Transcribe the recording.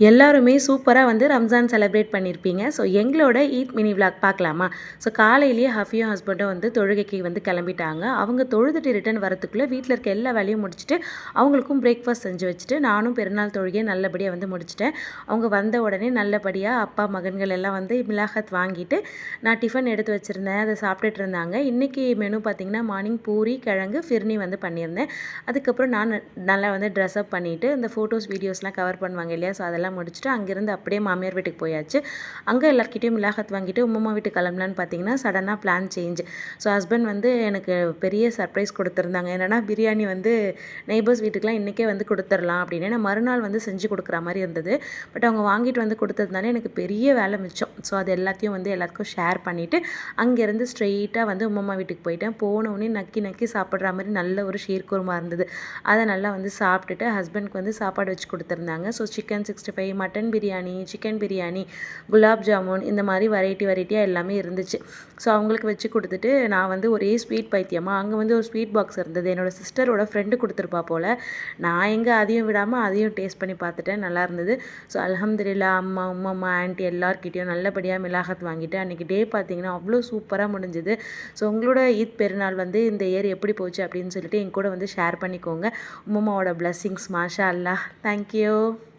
எல்லாருமே சூப்பரா வந்து ரம்ஜான் செலிப்ரேட் பண்ணியிருப்பீங்க. ஸோ எங்களோட ஈத் மினி விளாக் பார்க்கலாமா? ஸோ காலையிலேயே ஹஃபியும் ஹஸ்பண்டும் வந்து தொழுகைக்கு வந்து கிளம்பிட்டாங்க. அவங்க தொழுதுட்டு ரிட்டர்ன் வரத்துக்குள்ளே வீட்டில் இருக்க எல்லா வேலையும் முடிச்சுட்டு அவங்களுக்கும் பிரேக்ஃபாஸ்ட் செஞ்சு வச்சுட்டு நானும் பெருநாள் தொழுகையை நல்லபடியாக வந்து முடிச்சிட்டேன். அவங்க வந்த உடனே நல்லபடியாக அப்பா மகன்கள் எல்லாம் வந்து மிலாகத் வாங்கிட்டு நான் டிஃபன் எடுத்து வச்சுருந்தேன். அதை சாப்பிட்டுட்டு இருந்தாங்க. இன்றைக்கி மெனு பார்த்திங்கன்னா மார்னிங் பூரி கிழங்கு ஃபிர்னி வந்து பண்ணியிருந்தேன். அதுக்கப்புறம் நான் நல்லா வந்து ட்ரெஸ்அப் பண்ணிவிட்டு இந்த ஃபோட்டோஸ் வீடியோஸ்லாம் கவர் பண்ணுவாங்க இல்லையா, ஸோ அதெல்லாம் முடிச்சுட்டு அங்கேருந்து அப்படியே மாமியார் வீட்டுக்கு போயாச்சு. அங்கே எல்லாருக்கிட்டையும் மிலாகத் வாங்கிட்டு உம்மா வீட்டுக்கு கிளம்பலான்னு பார்த்தீங்கன்னா சடனாக பிளான் சேஞ்ச். ஸோ ஹஸ்பண்ட் வந்து எனக்கு பெரிய சர்ப்ரைஸ் கொடுத்துருந்தாங்க. என்னென்னா பிரியாணி வந்து நெய்பர்ஸ் வீட்டுக்குலாம் இன்றைக்கே வந்து கொடுத்துடலாம் அப்படின்னு நான் மறுநாள் வந்து செஞ்சு கொடுக்குற மாதிரி இருந்தது. பட் அவங்க வாங்கிட்டு வந்து கொடுத்ததுனால எனக்கு பெரிய வேலை மிச்சம். ஸோ அது எல்லாத்தையும் வந்து எல்லாருக்கும் ஷேர் பண்ணிவிட்டு அங்கேருந்து ஸ்ட்ரெயிட்டாக வந்து உம்மா வீட்டுக்கு போயிட்டேன். போனவுடனே நக்கி நக்கி சாப்பிட்ற மாதிரி நல்ல ஒரு ஷீர் குருமா இருந்தது. அதை நல்லா வந்து சாப்பிட்டுட்டு ஹஸ்பண்ட்க்கு வந்து சாப்பாடு வச்சு கொடுத்துருந்தாங்க. So chicken 65, mutton biryani, chicken biryani, gulab jamun இந்த மாதிரி வெரைட்டியாக எல்லாமே இருந்துச்சு. ஸோ அவங்களுக்கு வச்சு கொடுத்துட்டு நான் வந்து ஒரே ஸ்வீட் பைத்தியமாக அங்கே வந்து ஒரு ஸ்வீட் பாக்ஸ் இருந்தது. என்னோடய சிஸ்டரோட ஃப்ரெண்டு கொடுத்துருப்பா போல். நான் எங்கே அதையும் விடாமல் அதையும் டேஸ்ட் பண்ணி பார்த்துட்டேன். நல்லா இருந்தது. ஸோ அல்ஹம்துலில்லாஹ் அம்மா, உம்மா, ஆன்ட்டி எல்லார்கிட்டையும் நல்லபடியாக மிலாகத் வாங்கிட்டு அன்றைக்கி டே பார்த்திங்கன்னா அவ்வளோ சூப்பராக முடிஞ்சுது. ஸோ உங்களோட ஈத் பெருநாள் வந்து இந்த இயர் எப்படி போச்சு அப்படின்னு சொல்லிட்டு என் கூட வந்து ஷேர் பண்ணிக்கோங்க. உம்மாவோட பிளஸ்ஸிங்ஸ் மாஷா அல்லாஹ். தேங்க்யூ.